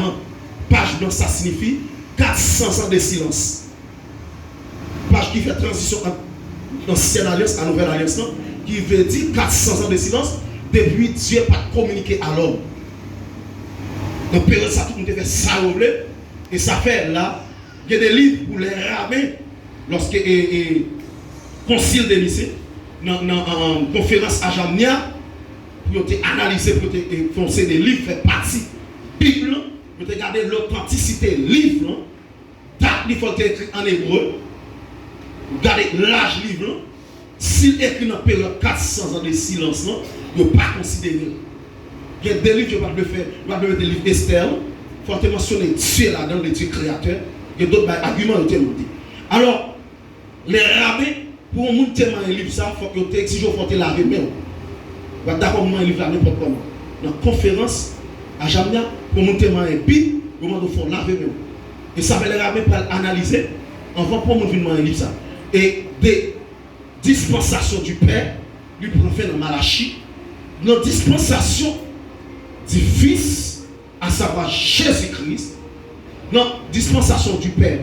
Testament. Page blanche, ça signifie 400 ans de silence. Page qui fait transition entre l'ancienne alliance à la nouvelle alliance, non? Qui veut dire 400 ans de silence depuis Dieu n'a pas communiqué à l'homme. Donc, période ça, tout le monde fait ça, et ça fait là, il y a des livres pour les rabbins, lorsque concile de lycée, dans conférence à Jamnia, pour analyser, pour foncer des livres, faire partie Bible, pour regarder l'authenticité livre, date il faut écrit en hébreu, regardez l'âge livre, s'il écrit dans la période 400 ans de silence, il ne peut pas considérer. Il y a des livres qui vont faire, des livres Esther, il faut mentionner Dieu là-dedans, le Dieu créateur, il y a d'autres arguments qui ont été montés. Alors, les rabbins, pour monter un livre, ça, il faut que tu exiges de laver même. D'accord, un livre là, n'importe comment. Dans la conférence à Jamnia, pour monter un Bible, il faut laver même. Et ça fait les rabbins pour analyser, avant pour monter un livre ça. Et des dispensations du Père, lui prend fait dans Malachie, dans la dispensation du Fils, à savoir Jésus-Christ, dans la dispensation du Père,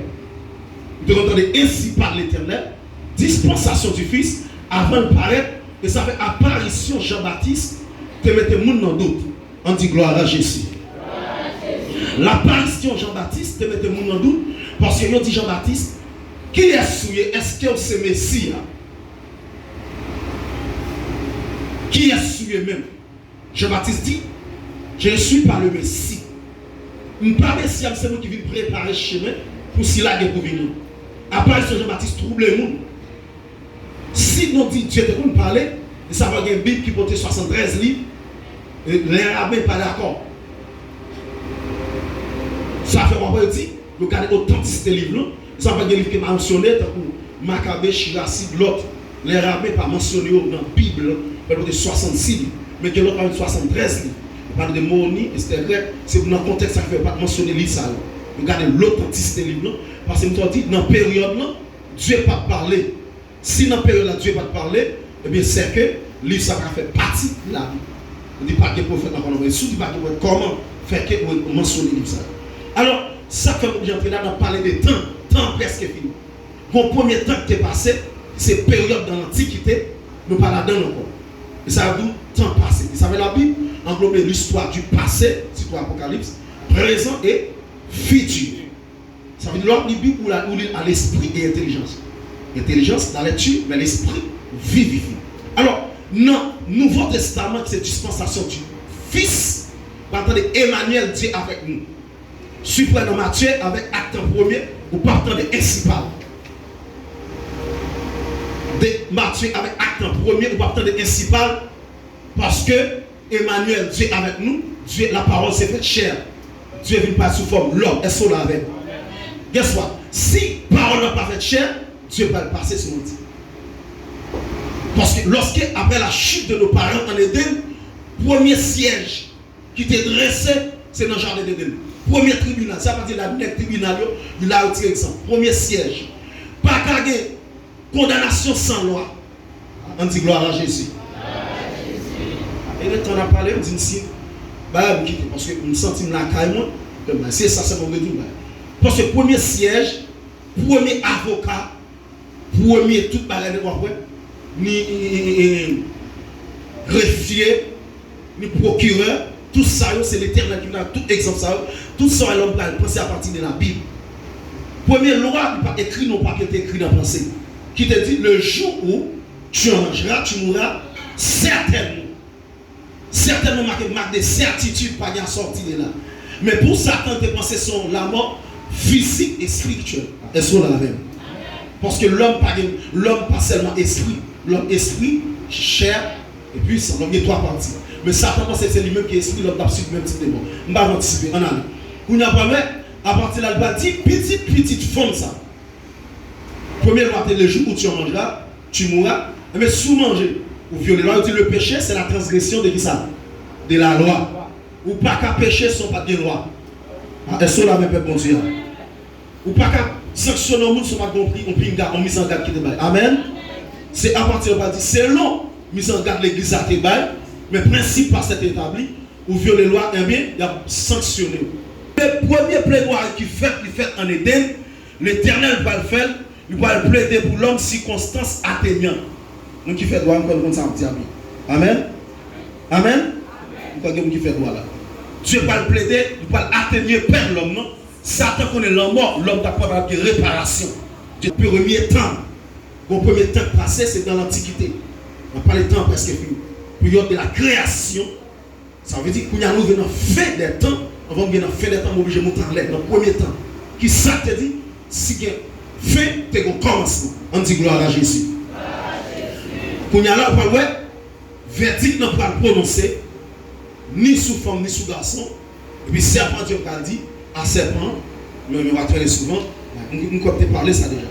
vous entendez ainsi par l'Éternel, dispensation du Fils, avant de paraître, et ça fait apparition Jean-Baptiste, te mettez le monde dans doute. On dit gloire à Jésus. L'apparition Jean-Baptiste, te mettez le monde dans doute, parce que dit Jean-Baptiste, qui est souillé? Est-ce que c'est Messie? Qui est souillé même? Jean-Baptiste dit, je ne suis pas le Messie. Je ne suis pas le Messie, c'est nous qui vient préparer le chemin pour s'il a pour venir. Apparition Jean-Baptiste trouble le monde. Si nous disons Dieu te parler, ça va y avoir une Bible qui porte 73 livres, les rabbins pas d'accord. Ça fait qu'on peut dire, regardez l'authenticité des livres, ça va y avoir des livres qui sont mentionnés, comme Maccabée, Shirasi, l'autre. Les rabbins pas mentionnés dans la Bible, il y a 66 livres, mais que l'autre a 73 livres. Il parle de Moni, etc. C'est dans le contexte ça ne fait pas mentionner livre ça. Regardez l'authenticité des livres, parce que nous avons dit, dans la période, Dieu n'a pas parlé. Si dans la période là, Dieu n'a pas parlé, eh bien c'est que le livre ça fait partie de la vie. On ne dit pas que le prophète n'a pas parlé, mais surtout pas comment faire que vous mentionnez le livre ça. Alors, ça fait que j'entends là, on parler de temps presque fini. Mon premier temps qui est passé, c'est période dans l'Antiquité, nous parlons là-dedans encore. Et ça veut dire temps passé. Et ça veut la Bible englobe l'histoire du passé, c'est l'Apocalypse, présent et futur. Ça veut dire l'autre Bible où il a l'esprit et l'intelligence. L'intelligence dans la lecture, mais l'esprit vivifie. Alors, non, Nouveau Testament, c'est dispensation du Fils. Vous entendez, Emmanuel Dieu avec nous. Suprême dans Matthieu avec acte premier, ou partant de principal. De Matthieu avec acte premier, ou partant de principal, parce que Emmanuel Dieu avec nous, Dieu, la parole s'est faite chair. Dieu vient pas sous forme l'homme, est-ce qu'on l'avait? Guess what? Si parole n'a pas fait chair, Dieu va le passer sur nous. Parce que lorsque, après la chute de nos parents en Éden, premier siège qui était dressé, c'est dans le jardin d'Éden. Premier tribunal, ça veut dire la tribunal, il a retiré exemple. Premier siège. Pas qu'à condamnation sans loi. On dit gloire à Jésus. Et le temps on a parlé, on dit ici, parce que nous sentons la caille, c'est ça, c'est mon retour. Parce que premier siège, premier avocat, premier tout balai de quoi, ni greffier, ni procureur, tout ça, c'est l'Éternel qui a tout exemple ça, tout ça, l'homme va penser à partir de la Bible. Première loi, il n'est pas écrit, non pas qui est écrit dans la pensée, qui te dit le jour où tu mangeras, tu mourras, certainement. Certainement, marque de certitude, pas de sortie de là. Mais pour Satan, tes pensées sont la mort physique et spirituelle. Elles sont la même. Parce que l'homme pas seulement esprit, l'homme esprit, chair et puis ça. L'homme il y a trois parties. Mais Satan pense que c'est lui-même qui est esprit, l'homme d'absurde même type de mort. On va anticiper, on a vu. On n'a pas même, à partir de là, il va dire petite forme ça. Première loi, le jour où tu mangeras, tu mourras. Mais sous manger ou violer la loi, le péché, c'est la transgression de qui ça? De la loi. Ou pas qu'à pécher sans pas de loi. Est-ce que la même bon Dieu? Ou pas qu'à sanctionner le monde sans pas compris, on mise en garde qui te baille. Amen. C'est à partir de là, selon mise en garde l'église à te baille, mais principe par cet établi, ou violer la loi, eh bien, il y a sanctionné. Le premier plaidoyer qui fait en Éden, l'Éternel va le faire, il va le plaider pour l'homme circonstance atteignant. Nous qui fait droit, comme ça, Amen. Amen. Nous qui fait droit là. Dieu va le plaider, il va l'atteindre par l'homme, non? Satan connaît l'homme mort, l'homme n'a pas de réparation. Le premier temps passé, c'est dans l'Antiquité. On n'a pas le temps presque fini. Période de la création, ça veut dire qu'on a nous venons fin des temps, on va venir fin des temps, on obligé de monter en l'air, dans le premier temps. Qui ça te dit? Si il y a fin, tu as un commencement. On dit gloire à Jésus. Qu'on y a là, on va verdict n'a pas prononcé, ni sous femme, ni sous garçon. Et puis serpent, Dieu a dit, à serpent, mais on va traiter souvent, nous avons parlé ça déjà.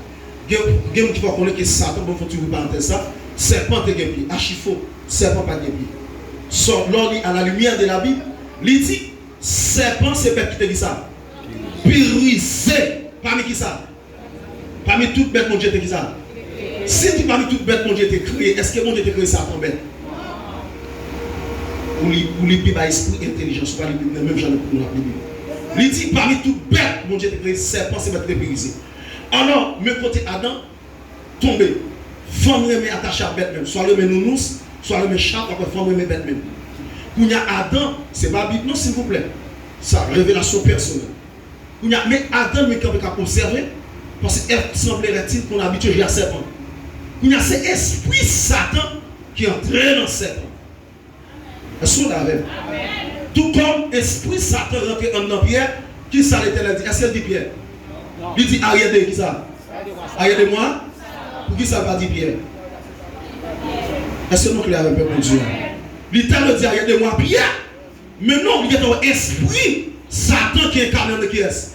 Il y a qui va connaître que Satan, bon, faut toujours parenthèse ça, serpent est pied, archifaux, serpent pas de pied. Sort lors à la lumière de la Bible, il dit, serpent c'est bête qui te dit ça. Purisé, parmi qui ça? Parmi toutes bêtes, mon Dieu te dit ça. Si tu parmi toutes bêtes, mon Dieu te créé, est-ce que mon Dieu te créé ça en bête? Ou les plus bas esprit intelligence, pas les même genre de pour la Bible. Il dit parmi toutes bêtes, mon Dieu te créé serpent c'est bête qui te purisé. Alors, me côté Adam, tomber. Femme remet attaché à bête même. Soit le met nounous, soit le met chat, après femme remet bête même. Quand il y a Adam, c'est pas Bible, non, s'il vous plaît. Ça, révélation personnelle. Mais Adam, mais quand on peut observer, parce qu'il semblerait-il qu'on a habitué à serpent. Il y a cet esprit Satan qui entraîne dans le serpent. Est-ce qu'on l'avait? Tout comme esprit Satan rentre en Pierre, qui ça l'Éternel dit? Est-ce qu'elle dit Pierre? Il dit arrière de qui ça? Arrière de moi? Pour qui ça va dire Pierre? Est-ce que nous avons un peu pour Dieu? L'Éternel dit arrière de moi Pierre. Mais non, il y a un esprit Satan qui est incarné de qui est?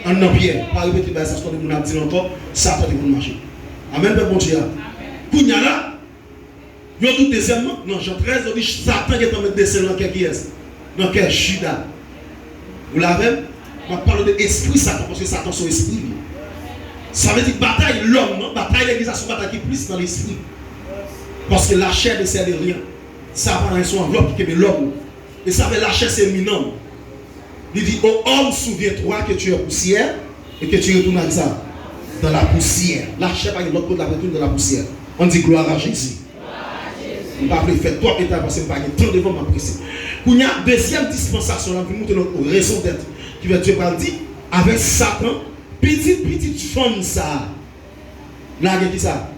En Pierre. Pas répéter ça, ce qu'on a dit encore, Satan est pour marcher. Amen, bon Dieu. Kounya là, il y a tout deuxièmement, dans Jean 13, on dit Satan qui est en train de descendre dans qui est? Dans quel Judas? Vous l'avez? On parle de l'esprit Satan, parce que Satan son esprit. Ça veut dire bataille l'homme, non? Bataille l'église, c'est une bataille qui est plus dans l'esprit. Parce que la chair ne sert de rien. Ça va dans son enveloppe qui est l'homme. Et ça veut la chair c'est éminent. Il dit, oh homme, souviens-toi que tu es poussière et que tu retournes à ça. Dans la poussière. La chair va de l'autre côté de la retourne dans la poussière. On dit gloire à Jésus. On va appeler faire toi et ta parce que pas temps devant m'apprécier. Il y a une deuxième dispensation, on va montrer notre raison d'être. Qui va Dieu dire, avec Satan, petite femme ça. Là, il y a qui ça?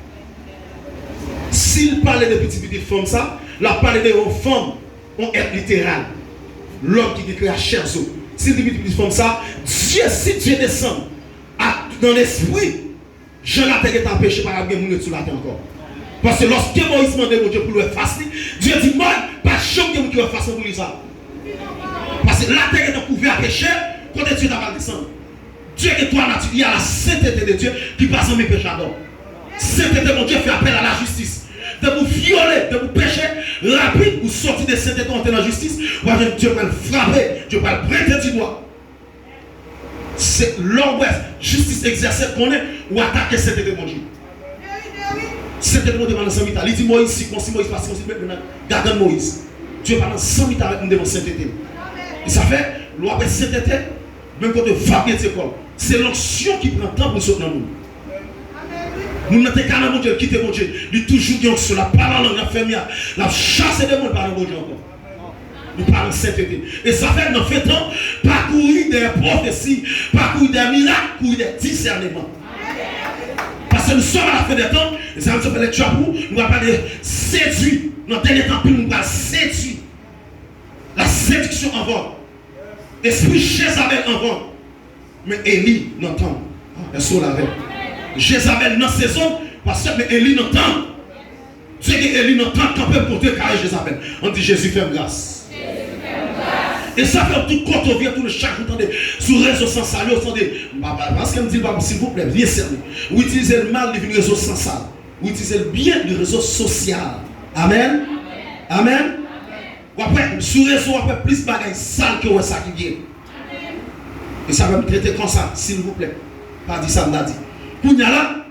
S'il parlait de petite femme ça, la parler de femme, on est littéral. L'homme qui décrit la chair. S'il dit petite femme ça, Dieu, si Dieu descend dans l'esprit, je la terre est empêché par la guerre sur la terre encore. Parce que lorsque Moïse demandait mon Dieu pour le faire, Dieu dit, moi, pas de chambre qui va faire pour lui ça. Parce que la terre est couverte à péché, quand Dieu n'a pas descendu. Dieu est toi nature, il y a la sainteté de Dieu qui passe en mes péchadors. Sainteté, mon Dieu fait appel à la justice. De vous violer, de vous pécher, rapide, vous sortir de sainteté, entrer dans la justice, Dieu va le frapper, Dieu va le prêter du doigt. C'est l'homme justice exercée qu'on est ou attaquer sainteté de mon Dieu. Sainteté de mon Dieu pendant 100 minutes. Il dit Moïse, si Moïse passe, maintenant, garde Moïse. Dieu pendant 100 minutes avec nous devant sainteté. Et ça fait, l'on sainteté, même quand on va bien de quoi. C'est l'onction qui prend temps pour sauter dans nous. Nous n'avons pas mon Dieu, quitter mon Dieu. Il toujours dit sur la parole en infirmière, la chasse des monde par mon Dieu encore. Nous parlons de sainteté. Et ça fait, nous faisons parcourir des prophéties, parcourir des miracles, parcourir des discernements. Parce que nous sommes à la fin des temps, et ça nous fait les chapeaux, nous allons parler séduit. Dans le dernier temps, nous allons séduire. La séduction en vogue. Esprit Jézabel en vogue. Mais Élie n'entend. Est-ce qu'on l'avait? Jézabel dans saison, parce que Élie n'entend. Dieu que Élie n'entend quand même pour déclarer Jézabel. On dit Jésus fait grâce. Et ça fait tout quand on vient tout le chaque jour sur les réseaux sans salut, parce qu'elle me dit s'il vous plaît, bien sérieux. Vous utilisez le mal du réseau sans salut. Vous utilisez le bien du réseau social. Amen. Amen. Ou après, sur le réseau, après plus de bagages sales que ça qui vient. Et ça va me traiter comme ça, s'il vous plaît. Pas dit ça, m'a dit. Kounya là,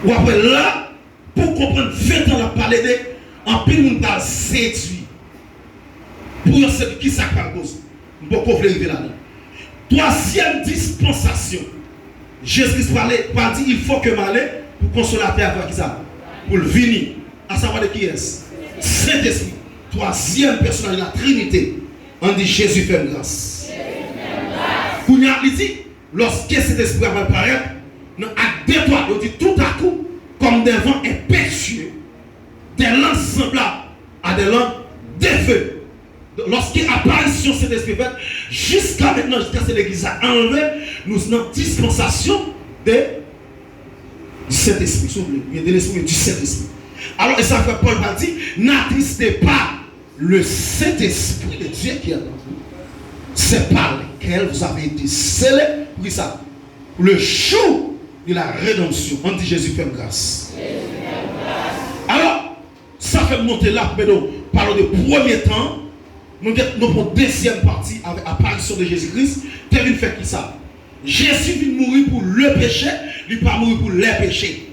ou après là, pour comprendre, 20 ans à parler de, en pile, nous avons séduit. Pour eux, c'est qui ça par cause. Beaucoup de arriver là-dedans. Troisième dispensation. Jésus parlait, dit il faut que m'aille pour consolateur avec qui ça? Pour le venir. À savoir de qui est-ce? Saint-Esprit. Troisième personne de la Trinité. On dit Jésus fait grâce. Il dit, lorsque cet esprit va apparaître, dans acte 2, il dit tout à coup, comme des vents impétueux, des langues semblables à des langues de feu. Lorsqu'il apparition cet esprit fait, jusqu'à maintenant, jusqu'à ce que l'église a enlevé, nous sommes en dispensation du Saint-Esprit. S'il vous plaît, de l'esprit du Saint-Esprit. Alors, et ça fait Paul va dire, n'attristez pas le Saint-Esprit de Dieu qui est dans vous. C'est par lequel vous avez été scellés. Pour ça, le jour de la rédemption. On dit Jésus fait grâce. Alors, ça fait monter là, mais nous parlons de premier temps. Nous avons deuxième partie avec l'apparition de Jésus-Christ. Tu viens faire qui ça? Jésus vient mourir pour le péché, il ne pas mourir pour les péchés.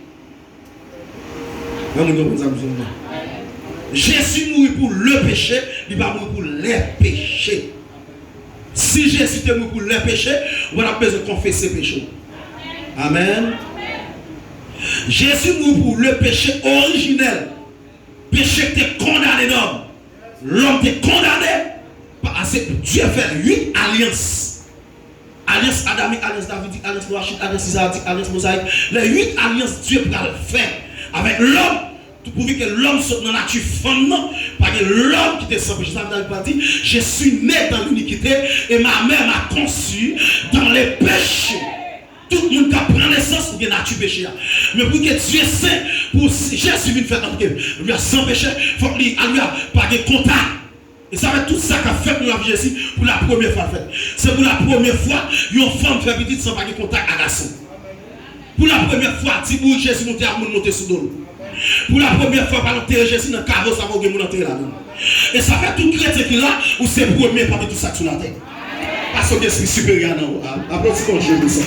Jésus mourit pour le péché, il va mourir pour les péchés. Si Jésus est mort pour les péchés, on a besoin de confesser les péchés. Amen. Jésus mourit pour le péché originel. Péché qui est condamné l'homme. L'homme est condamné. Parce que Dieu fait 8 alliances. Alliance adamique, alliance davidique, alliance noachite, alliance isaïtique, alliance mosaïque. Les 8 alliances Dieu peut le faire avec l'homme. Pour que l'homme soit dans la nature femme, parce que l'homme qui était sans péché, ça veut pas dire je suis né dans l'iniquité et ma mère m'a conçu dans les péchés. Tout le monde qui prend naissance pour que la nature péché. Mais pour que Dieu est saint, pour Jésus vient faire en lui a sans péché, il faut qu'il lui a pas de contact. Et ça va être tout ça qu'a fait pour la vie Jésus pour la première fois. C'est pour la première fois une femme fait petite sans pas de contact à garçon. Pour la première fois, si vous Jésus monter à monter sous l'eau. Pour la première fois, par l'enterrer Jésus dans le carreau, ça va vous enterrer là-dedans. Et ça fait tout chrétien qui est là, ou c'est premier parmi tout ça sur la terre. Parce que l'esprit supérieur non. Applaudissez Jésus.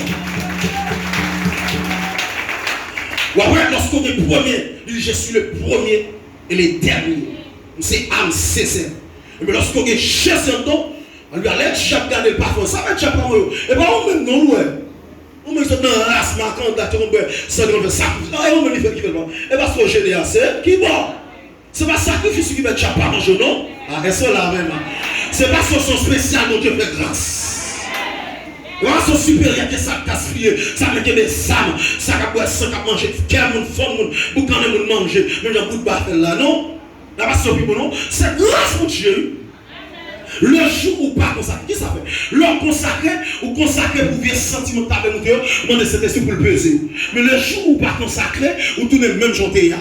Ou après, lorsqu'on est premier, il dit je suis le premier et le dernier. C'est âme sincère. Mais lorsqu'on est chez un don, on lui a l'air de chaque garder le parfum. Ça va être chaque parfum. Et bien, on même non, ouais. On me dit dans la race, marquant, ça devient sacrifice. Et on me dit qui fait bon. Et parce que je c'est qui bon. C'est pas sacrifice qui va être chaque manger, non? Ah, et ça là même. C'est pas son spécial dont Dieu fait grâce. Voilà son supérieur qui ça gaspillé, ça met des âmes, ça a boire, ça a manger, quel monde, femme, boucan de monde manger, mais j'ai un bout de bâton là, non? Là, pas sur non? C'est grâce mon Dieu. Le jour où pas consacré, qui ça fait? L'homme consacré ou consacré pour vivre sentimental avec nous, on est cet esprit pour le peser. Mais le jour où pas consacré, ou tout le même jour, et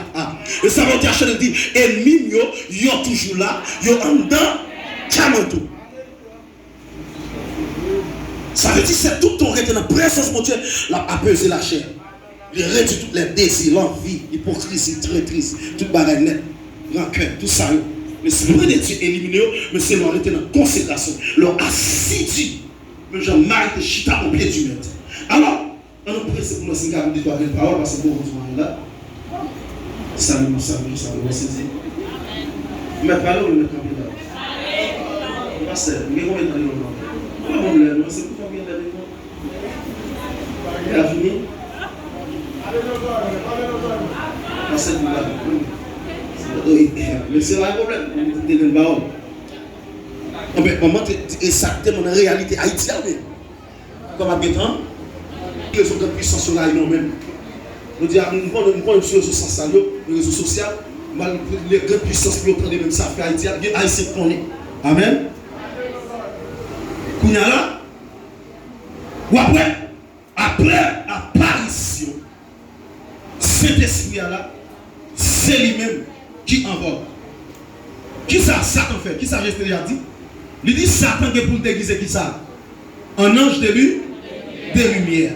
ça veut dire, je dis, ennemi, yo toujours là, yo en dedans, tiens-moi tout. Ça veut dire, c'est tout ton reste dans la présence de Dieu, là, à peser la chair. Il réduit tous les désirs, l'envie, l'hypocrisie, traîtrise, toute bagaille nette, rancœur, tout ça. L'esprit de Dieu éliminé, mais c'est leur été dans la consécration, leur assidu. Mais Jean-Marie de chita au pied du maître. Alors, on a pris pour nous, c'est une de toi, parole, parce que bon, on est là. Salut, salut, c'est dit. Mais pas là, on est campé là. Pasteur, mais combien d'années on a? Comment on l'a? C'est pour combien d'années on a? Il a fini? Pasteur, il a fini. Mais c'est pas un problème, on est dans le mais comment exactement en réalité haïtienne, comme à Bétan, ils ont de puissance sur la même. Nous disons, nous prenons sur les réseaux sociaux, les grandes puissances qui ont même ça fait Haïti, les Haïtiens connaissent. Amen. Qu'on y a là, ou après apparition, cet esprit là, c'est lui-même qui envoie. Qui ça Satan fait? Qui ça Jésus a dit? Il dit Satan qui est pour déguiser qui ça? Un ange de lumière.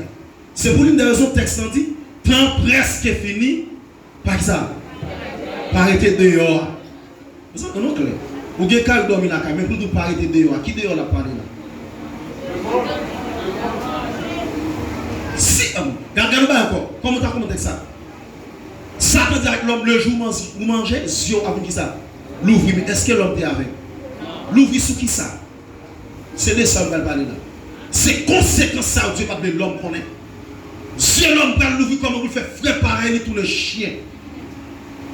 C'est pour l'une des raisons texte dit temps presque fini. Par qui ça? Par arrêter dehors. Vous savez, non clair. Ou bien quand il dormit là, mais pour nous pas arrêter dehors. Qui dehors la parlé là? Si, regardez encore. Comment tu as commenté ça? Satan dit avec l'homme, le jour où vous mangez, yeux avec qui ça? L'ouvrir, mais est-ce que l'homme est avec? L'ouvrir sous qui ça? C'est de ça qu'on va parler là. C'est conséquence ça, Dieu pas de l'homme qu'on est. Si l'homme va nous comment vous faire préparer tous les chiens.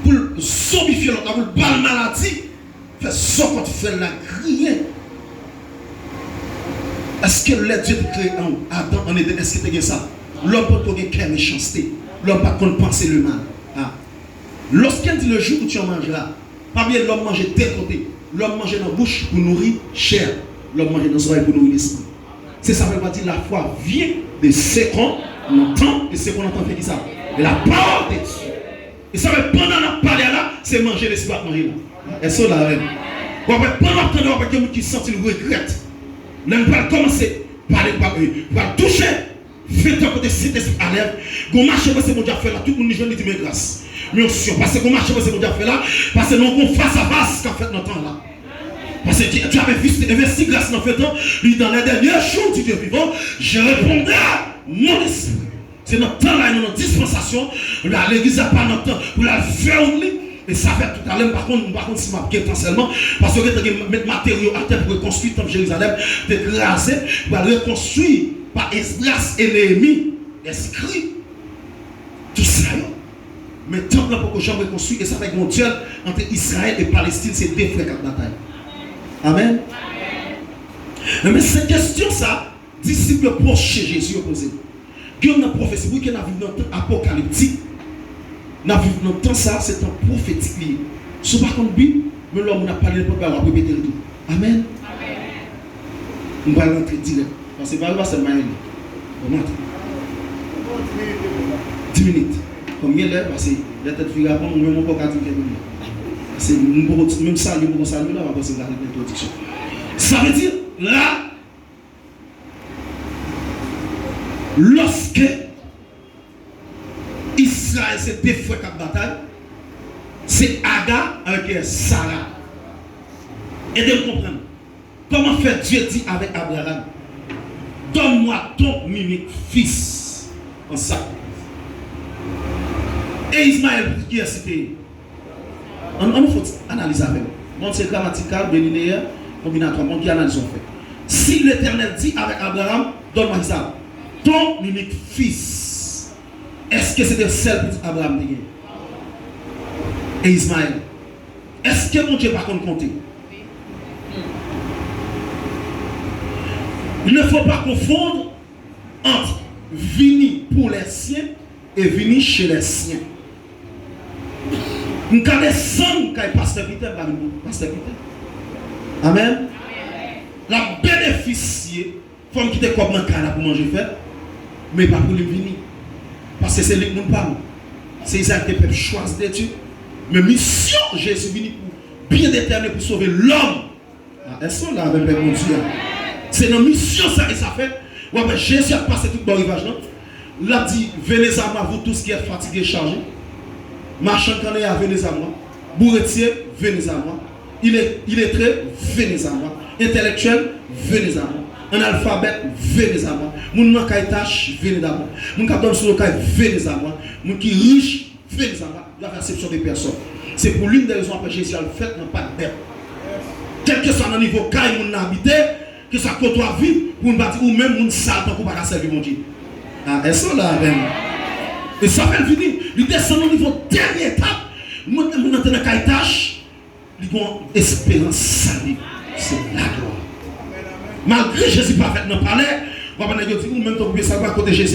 Pour zombifier l'autre, pour le bal maladie. Fait ça quand tu fais la crier. Est-ce que les dieux te créent en Adam, en Éden, est-ce que tu as ça? L'homme peut te créer méchanceté. L'homme pas qu'on penser le mal. Ah. Lorsqu'elle dit le jour où tu en mangeras, pas bien l'homme mange des côtés. L'homme mange dans la bouche pour nourrir chair. L'homme mange dans les oreilles pour nourrir l'esprit. C'est ça veut dire la foi vient de ce qu'on entend, et ce qu'on entend fait ça. Et la parole de Dieu. Et ça veut pendant la parole là, c'est manger l'esprit à manger là. Et ça là, pendant le temps, avec quelqu'un qui sent le regret. N'aime pas commencer par parler, par toucher. Faites un côté cet esprit à l'air. Vous marchez parce que mon Dieu fait là, tout le monde dit mais grâce. Mais on sûr, parce que vous marchez parce que mon Dieu fait là, parce que nous on face à face qu'en fait notre temps là. Parce que tu avais investi grâce dans le temps, dans les derniers jours du Dieu vivant, je répondais à mon esprit. C'est notre temps là, notre dispensation. L'église n'a pas notre temps pour la faire oublier. Et ça fait tout à l'heure, par contre, si je potentiellement, parce que je mettre matériaux à terre pour reconstruire le temple de Jérusalem, de grâce, pour reconstruire par Esdras et Néhémie, inscrit, tout ça. Mais tant là pour que j'en reconstruise, et ça fait mon Dieu entre Israël et Palestine, c'est deux frères qui bataille. Amen. Mais cette question, ça, disciples proches chez Jésus opposé. Il y a une prophétie, qui est dans le temps apocalyptique. Dans le temps, ça, c'est un prophétique. Si par contre, mais l'homme n'a pas le temps de répéter le tout. Amen. On va rentrer direct. Parce que c'est Maël. On entre. 10 minutes. Combien d'heures? Parce que la tête fille avant, on ne peut pas dire quelque chose. C'est même ça, il faut saluer là, on va passer à l'introduction. Ça veut dire, là, lorsque Israël s'est deux fois qu'à bataille, c'est Aga avec Sarah. Et de comprendre. Comment fait Dieu dit avec Abraham? Donne-moi ton mimique fils en sacrifice. Et Ismaël qui est cité. On faut analyser avec nous. Donc c'est grammatical, linéaire, combinatoire. On qui analyse on fait. Si l'Éternel dit avec Abraham, donne-moi ça. Ton unique fils. Est-ce que c'était celle pour Abraham et Ismaël? Est-ce que mon Dieu va compter? Il ne faut pas confondre entre venir pour les siens et venir chez les siens. Nous avons des sons qui est pasteur Peter. Amen. La bénéficier, il faut quitter comme un canard pour manger faire, mais pas pour lui venir. Parce que c'est lui qui nous parle. C'est ça que le peuple choisit de Dieu. Mais mission, Jésus venu pour bien déterminer pour sauver l'homme. Est-ce qu'on l'a avec le Dieu? C'est notre mission ça et ça fait. Ouais, Jésus a passé tout le bon rivage. Il a dit, venez à moi, vous tous qui êtes fatigués, chargés. Marchand canard, venez à moi. Bourretier, venez à moi. Il est très, venez à moi. Intellectuel, venez à moi. Un alphabet, venez à moi. Moun nan kay tâche, venez à moi. Moun kap don sur le kay, venez à moi. Moun qui riche, venez à moi. La réception des personnes. C'est pour l'une des raisons que Jésus a fait, non pas de dette. Quel que soit le niveau kay moun habité, que ça côtoie vie, pour nous bâtir ou même moun sale pour pas servir mon Dieu. Ah, est-ce que là, même? Et ça fait venir. Il descend au niveau dernière étape. Moun nan tene kay tâche, il a une espérance salée. C'est la gloire. Malgré Jésus pas fait dans le palais, on va dire ou même ton ça va côté Jésus